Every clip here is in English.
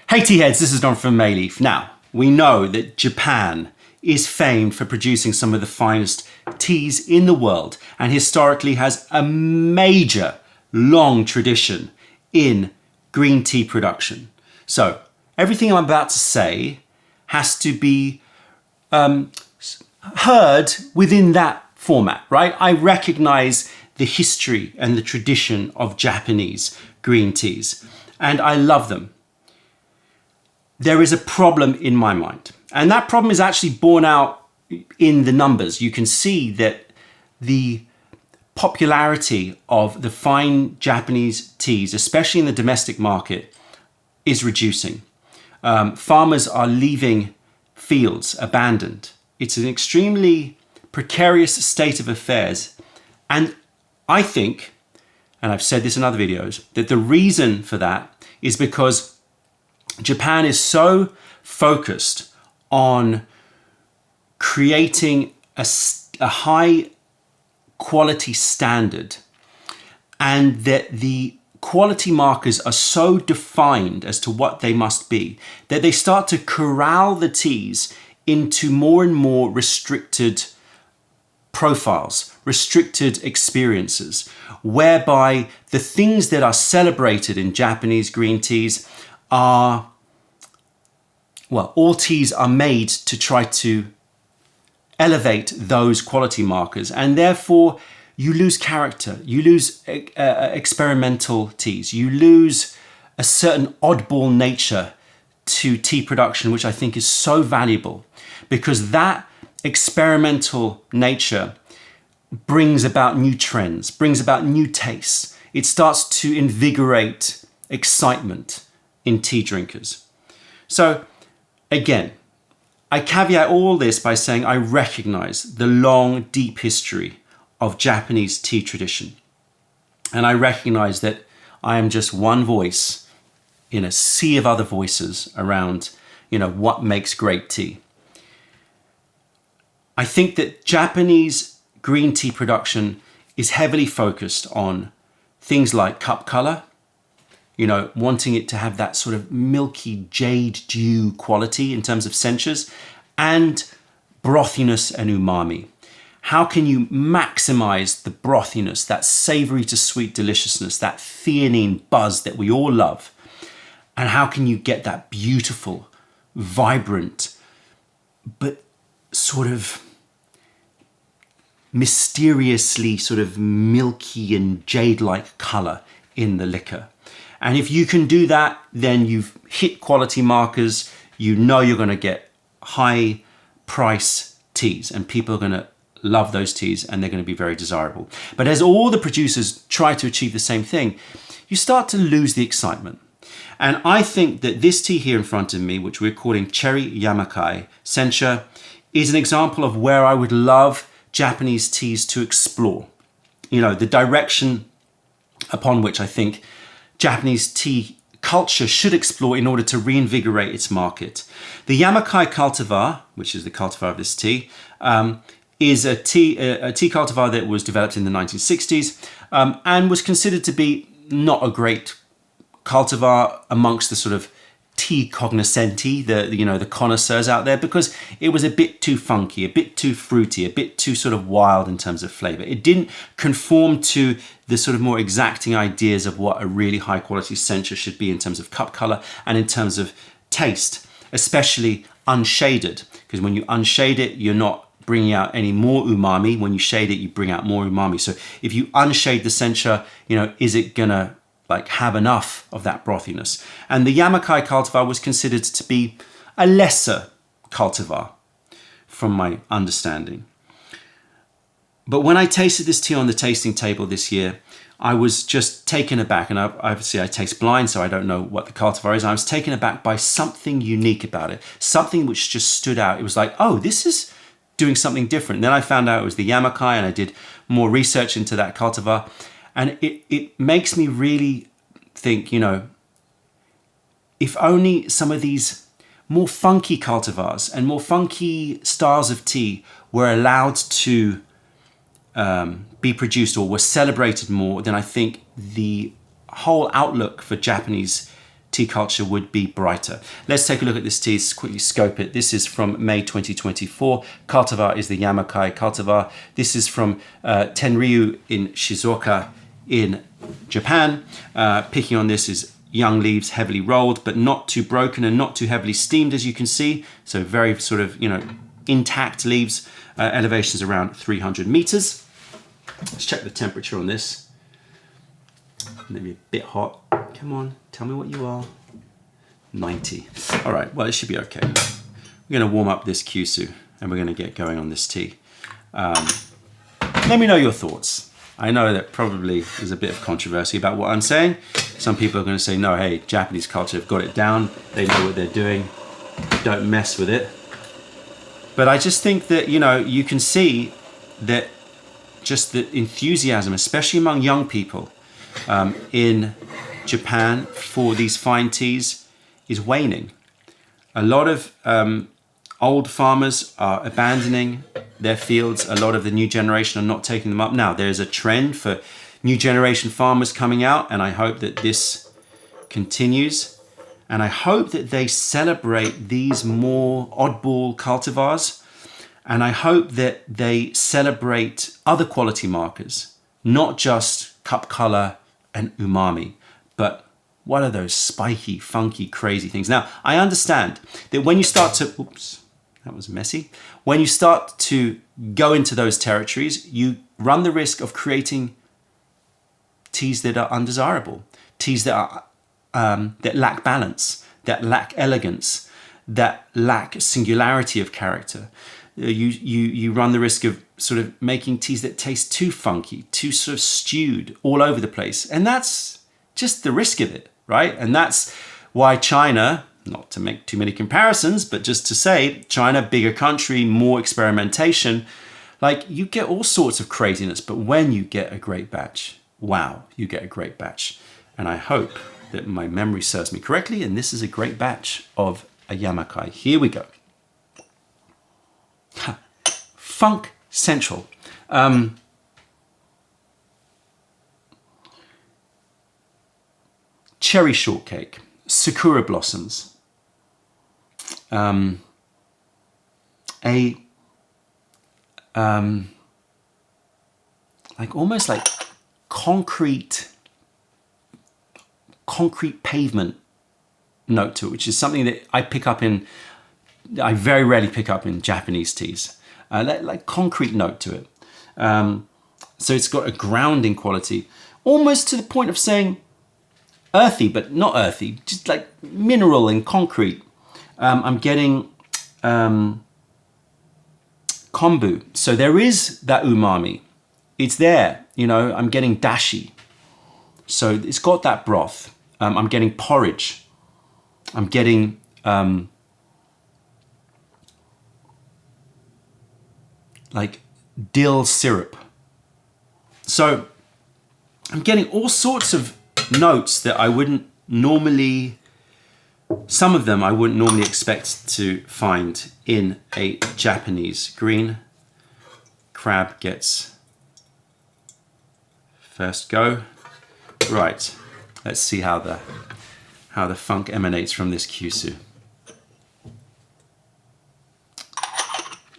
Hey tea heads, this is Don from Mayleaf. Now, we know that Japan is famed for producing some of the finest teas in the world and historically has a major, long tradition in green tea production. So, everything I'm about to say has to be heard within that format, right? I recognize the history and the tradition of Japanese green teas, and I love them. There is a problem in my mind, and that problem is actually borne out in the numbers. You can see that the popularity of the fine Japanese teas, especially in the domestic market, is reducing. Farmers are leaving fields abandoned. It's an extremely precarious state of affairs. And I think, and I've said this in other videos, that the reason for that is because Japan is so focused on creating a high quality standard, and that the quality markers are so defined as to what they must be, that they start to corral the teas into more and more restricted profiles, restricted experiences, whereby the things that are celebrated in Japanese green teas are, well, all teas are made to try to elevate those quality markers, and therefore you lose character, you lose experimental teas, you lose a certain oddball nature to tea production, which I think is so valuable, because that experimental nature brings about new trends, brings about new tastes. It starts to invigorate excitement in tea drinkers. So again, I caveat all this by saying I recognize the long, deep history of Japanese tea tradition. And I recognize that I am just one voice in a sea of other voices around, what makes great tea. I think that Japanese green tea production is heavily focused on things like cup color, wanting it to have that sort of milky jade dew quality in terms of censures, and brothiness and umami. How can you maximize the brothiness, that savory to sweet deliciousness, that theanine buzz that we all love? And how can you get that beautiful, vibrant, but sort of mysteriously sort of milky and jade-like color in the liquor? And if you can do that, then you've hit quality markers. You know you're going to get high price teas, and people are going to love those teas, and they're going to be very desirable. But as all the producers try to achieve the same thing, you start to lose the excitement. And I think that this tea here in front of me, which we're calling Cherry Yamakai Sencha, is an example of where I would love Japanese teas to explore. The direction upon which I think Japanese tea culture should explore in order to reinvigorate its market. The Yamakai cultivar, which is the cultivar of this tea, is a tea cultivar that was developed in the 1960s and was considered to be not a great cultivar amongst the sort of tea cognoscenti, the connoisseurs out there, because it was a bit too funky, a bit too fruity, a bit too sort of wild in terms of flavor. It didn't conform to the sort of more exacting ideas of what a really high quality sencha should be in terms of cup color and in terms of taste, especially unshaded, because when you unshade it, you're not bringing out any more umami. When you shade it, you bring out more umami. So if you unshade the sencha, is it gonna have enough of that brothiness? And the Yamakai cultivar was considered to be a lesser cultivar from my understanding. But when I tasted this tea on the tasting table this year, I was just taken aback. And obviously I taste blind, so I don't know what the cultivar is. I was taken aback by something unique about it, something which just stood out. It was like, oh, this is doing something different. Then I found out it was the Yamakai, and I did more research into that cultivar. And it makes me really think, if only some of these more funky cultivars and more funky styles of tea were allowed to be produced or were celebrated more, then I think the whole outlook for Japanese tea tea culture would be brighter. Let's take a look at this tea, quickly scope it. This is from May 2024. Cultivar is the Yamakai cultivar. This is from Tenryu in Shizuoka in Japan. Picking on this is young leaves, heavily rolled, but not too broken and not too heavily steamed, as you can see. So very sort of, intact leaves. Elevations around 300 meters. Let's check the temperature on this. Maybe a bit hot. Come on, tell me what you are. 90. All right, well, it should be okay. We're going to warm up this Kyushu and we're going to get going on this tea. Let me know your thoughts. I know that probably there's a bit of controversy about what I'm saying. Some people are going to say, no, hey, Japanese culture have got it down. They know what they're doing. Don't mess with it. But I just think that, you can see that just the enthusiasm, especially among young people in Japan for these fine teas is waning. A lot of old farmers are abandoning their fields. A lot of the new generation are not taking them up. Now, there's a trend for new generation farmers coming out, and I hope that this continues. And I hope that they celebrate these more oddball cultivars. And I hope that they celebrate other quality markers, not just cup color and umami, but what are those spiky, funky, crazy things? Now, I understand that when you start to, oops, that was messy. When you start to go into those territories, you run the risk of creating teas that are undesirable, teas that are that lack balance, that lack elegance, that lack singularity of character. You run the risk of sort of making teas that taste too funky, too sort of stewed all over the place. And that's just the risk of it, right? And that's why China, not to make too many comparisons, but just to say China, bigger country, more experimentation, like you get all sorts of craziness. But when you get a great batch, wow, you get a great batch. And I hope that my memory serves me correctly, and this is a great batch of a Yamakai. Here we go. Funk Central. Cherry shortcake, sakura blossoms, almost like concrete pavement note to it, which is something that I very rarely pick up in Japanese teas. Like concrete note to it. So it's got a grounding quality, almost to the point of saying earthy, but not earthy, just like mineral and concrete. I'm getting kombu. So there is that umami. It's there, I'm getting dashi. So it's got that broth. I'm getting porridge. I'm getting like dill syrup. So I'm getting all sorts of notes that I wouldn't normally, some of them I wouldn't normally expect to find in a Japanese green. Crab gets first go. Right, let's see how the funk emanates from this Kyushu.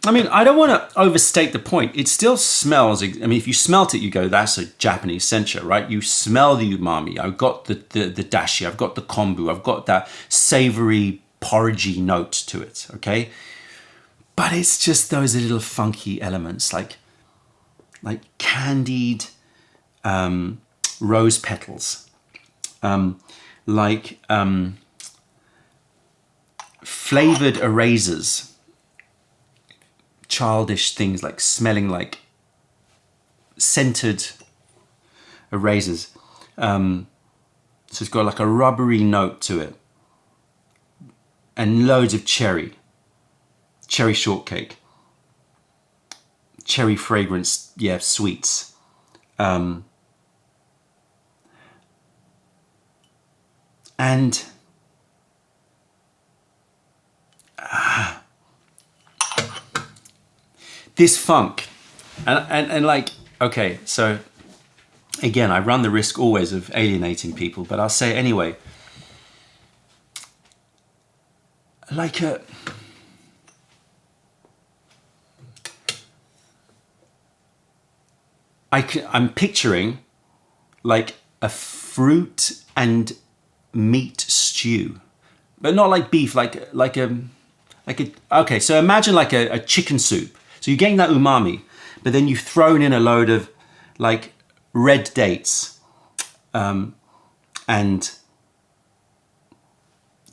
I mean, I don't want to overstate the point. It still smells, if you smelt it, you go, that's a Japanese sencha, right? You smell the umami. I've got the dashi, I've got the kombu, I've got that savory, porridgey note to it, okay? But it's just those little funky elements, like candied rose petals, flavored erasers, childish things like smelling like scented erasers. So it's got like a rubbery note to it, and loads of cherry shortcake, cherry fragrance, sweets. And this funk, and like, okay, so again, I run the risk always of alienating people, but I'll say it anyway. like a, I'm picturing like a fruit and meat stew, but not like beef, okay, so imagine like a chicken soup. So you're getting that umami, but then you've thrown in a load of like red dates and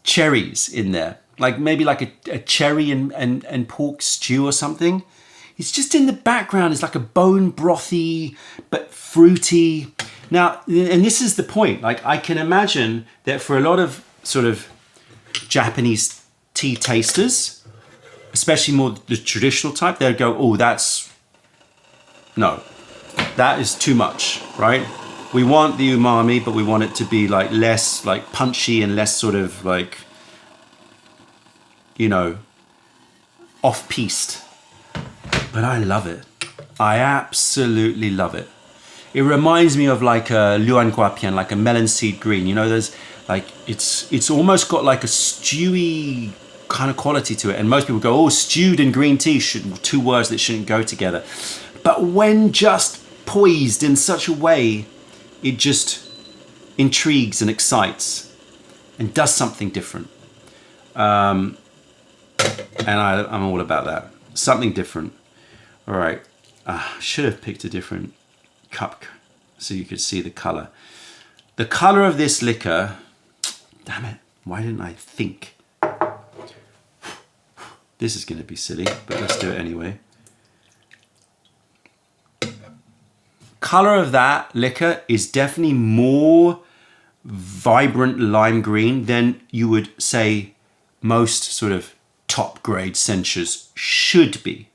cherries in there, like maybe like a cherry and pork stew or something. It's just in the background. It's like a bone brothy but fruity. Now, and this is the point, like I can imagine that for a lot of sort of Japanese tea tasters, especially more the traditional type, they'd go, oh, no, that is too much, right? We want the umami, but we want it to be like less like punchy and less sort of like, you know, off-piste. But I love it. I absolutely love it. It reminds me of like a luan guapian, like a melon seed green. You know, there's like, it's almost got like a stewy kind of quality to it. And most people go, oh, stewed and green tea, two words that shouldn't go together. But when just poised in such a way, it just intrigues and excites and does something different. And I'm all about that. Something different. All right. Should have picked a different cup so you could see the color. The color of this liquor, damn it, why didn't I think? This is going to be silly, but let's do it anyway. Color of that liquor is definitely more vibrant lime green than you would say most sort of top grade censures should be.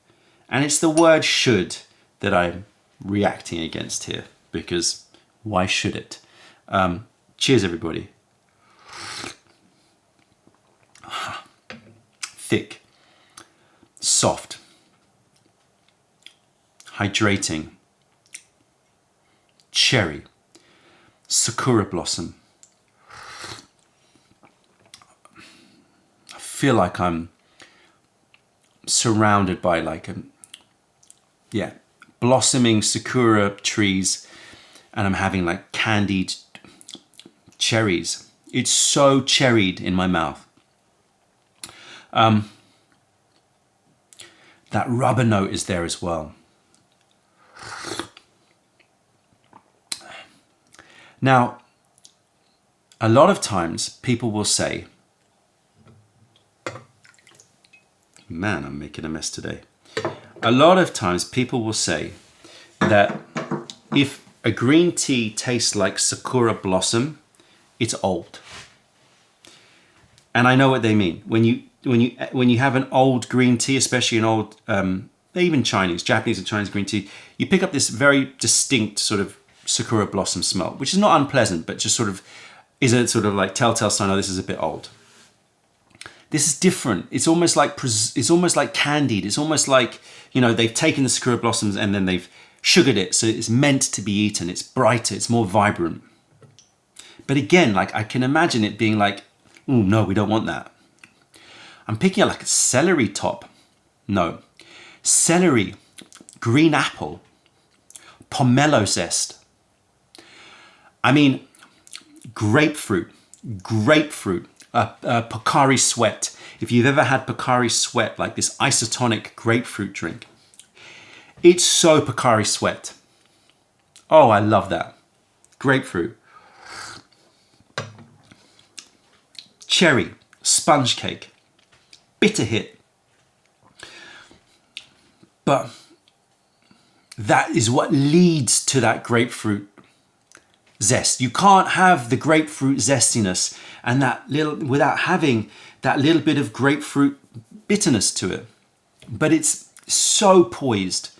And it's the word should that I'm reacting against here, because why should it? Cheers, everybody. Thick, soft, hydrating, cherry, sakura blossom. I feel like I'm surrounded by like blossoming sakura trees, and I'm having like candied cherries. It's so cherried in my mouth. That rubber note is there as well. Now, a lot of times people will say, man, I'm making a mess today. A lot of times people will say that if a green tea tastes like sakura blossom, it's old. And I know what they mean. When you have an old green tea, especially an old, even Japanese and Chinese green tea, you pick up this very distinct sort of sakura blossom smell, which is not unpleasant, but just sort of is a sort of like telltale sign, oh, this is a bit old. This is different. It's almost like candied. It's almost like, you know, they've taken the sakura blossoms and then they've sugared it, so it's meant to be eaten. It's brighter. It's more vibrant. But again, like I can imagine it being like, oh no, we don't want that. I'm picking up like a celery top. No, celery, green apple, pomelo zest. I mean, grapefruit, Pocari Sweat. If you've ever had Pocari Sweat, like this isotonic grapefruit drink, it's so Pocari Sweat. Oh, I love that. Grapefruit. Cherry, sponge cake, bitter hit. But that is what leads to that grapefruit zest. You can't have the grapefruit zestiness and that little without having that little bit of grapefruit bitterness to it. But it's so poised.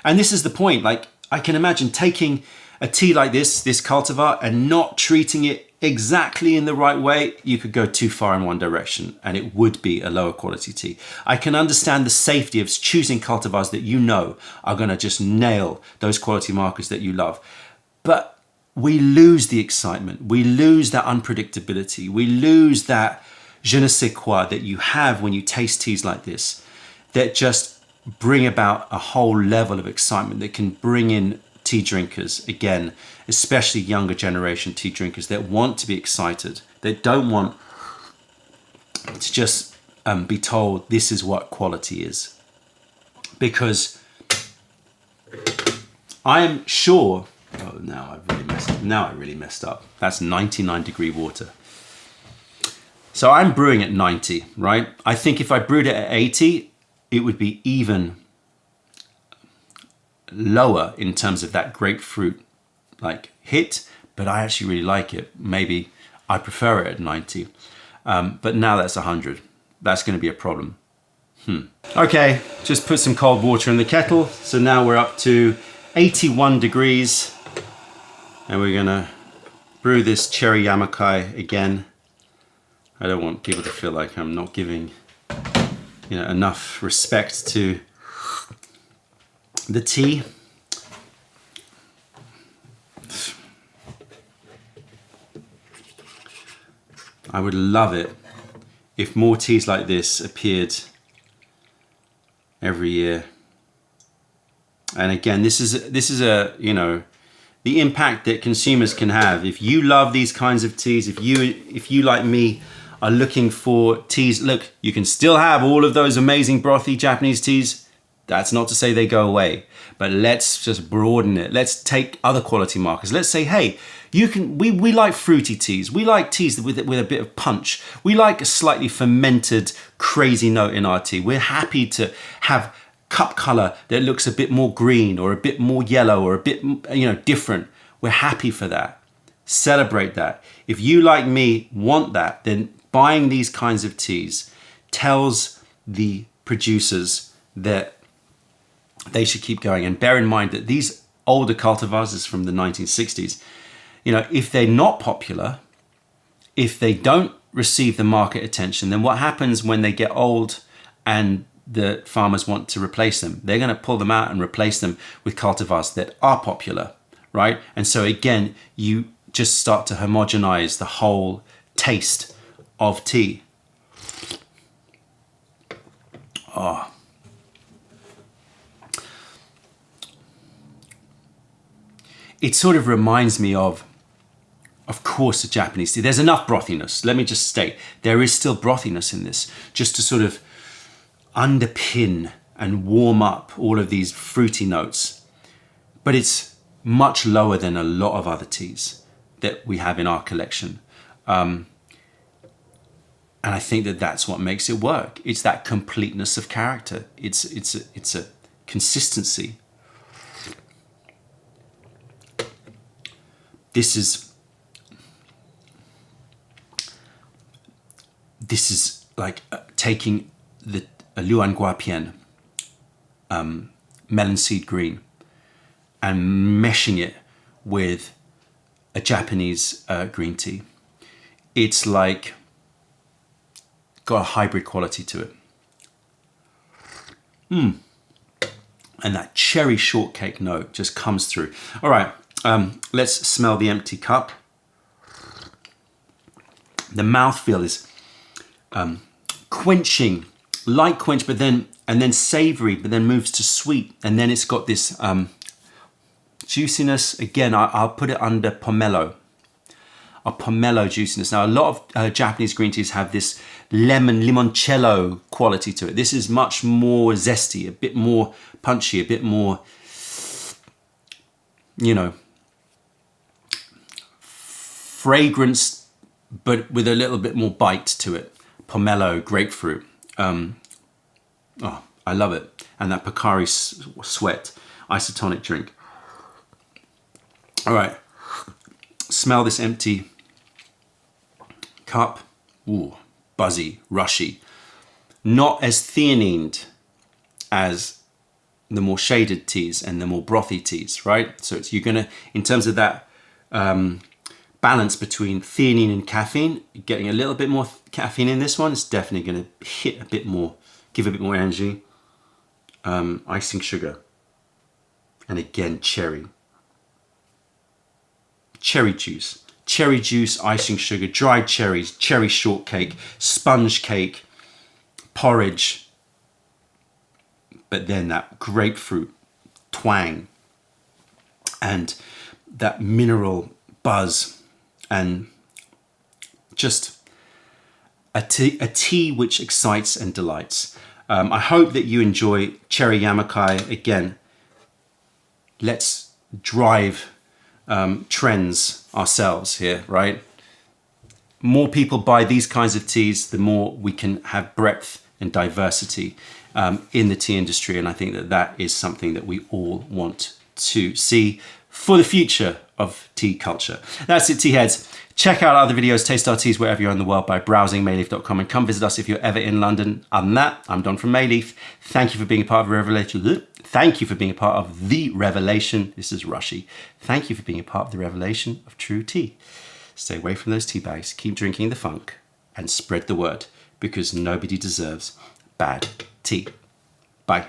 And this is the point. Like I can imagine taking a tea like this cultivar, and not treating it exactly in the right way. You could go too far in one direction and it would be a lower quality tea. I can understand the safety of choosing cultivars that you know are going to just nail those quality markers that you love. But we lose the excitement. We lose that unpredictability. We lose that je ne sais quoi that you have when you taste teas like this that just bring about a whole level of excitement that can bring in tea drinkers again, especially younger generation tea drinkers that want to be excited, that don't want to just be told this is what quality is. Because I am sure, oh, now I really messed up. That's 99-degree water. So I'm brewing at 90, right? I think if I brewed it at 80, it would be even lower in terms of that grapefruit like hit, but I actually really like it. Maybe I prefer it at 90, but now that's 100. That's going to be a problem. Okay, just put some cold water in the kettle. So now we're up to 81 degrees and we're gonna brew this cherry Yamakai again. I don't want people to feel like I'm not giving, enough respect to the tea. I would love it if more teas like this appeared every year. And again, this is a, the impact that consumers can have. If you love these kinds of teas, if you like me are looking for teas, look, you can still have all of those amazing brothy Japanese teas. That's not to say they go away, but let's just broaden it. Let's take other quality markers. Let's say, hey, we like fruity teas. We like teas with a bit of punch. We like a slightly fermented, crazy note in our tea. We're happy to have cup color that looks a bit more green or a bit more yellow or a bit, different. We're happy for that. Celebrate that. If you, like me, want that, then buying these kinds of teas tells the producers that they should keep going. And bear in mind that these older cultivars is from the 1960s. If they're not popular, if they don't receive the market attention, then what happens when they get old and the farmers want to replace them? They're going to pull them out and replace them with cultivars that are popular, right? And so again, you just start to homogenize the whole taste of tea. Oh. It sort of reminds me of course, the Japanese tea. There's enough brothiness. Let me just state, there is still brothiness in this, just to sort of underpin and warm up all of these fruity notes. But it's much lower than a lot of other teas that we have in our collection. And I think that that's what makes it work. It's that completeness of character. It's a consistency. This is like taking the Luan Guapian melon seed green and meshing it with a Japanese green tea. It's like got a hybrid quality to it. And that cherry shortcake note just comes through. All right, let's smell the empty cup. The mouthfeel is quenching, light quench, but then savory, but then moves to sweet, and then it's got this juiciness. Again, I'll put it under pomelo. A pomelo juiciness. Now, a lot of Japanese green teas have this limoncello quality to it. This is much more zesty, a bit more punchy, a bit more, fragrance, but with a little bit more bite to it. Pomelo, grapefruit. I love it. And that Pocari Sweat isotonic drink. All right, smell this empty cup. Ooh, buzzy, rushy. Not as theanine as the more shaded teas and the more brothy teas, right? So you're gonna, in terms of that balance between theanine and caffeine, getting a little bit more caffeine in this one, it's definitely gonna hit a bit more, give a bit more energy. Icing sugar. And again, cherry juice. cherry juice, icing sugar, dried cherries, cherry shortcake, sponge cake, porridge, but then that grapefruit twang and that mineral buzz, and just a tea which excites and delights. I hope that you enjoy Cherry Yamakai. Again, let's drive trends ourselves here, right? More people buy these kinds of teas, the more we can have breadth and diversity in the tea industry. And I think that that is something that we all want to see for the future of tea culture. That's it, tea heads. Check out other videos, taste our teas wherever you're in the world by browsing mayleaf.com, and come visit us if you're ever in London. Other than that, I'm Don from Mayleaf. Thank you for being a part of Revelation. Thank you for being a part of the revelation. This is Rushy. Thank you for being a part of the revelation of true tea. Stay away from those tea bags, keep drinking the funk, and spread the word, because nobody deserves bad tea. Bye.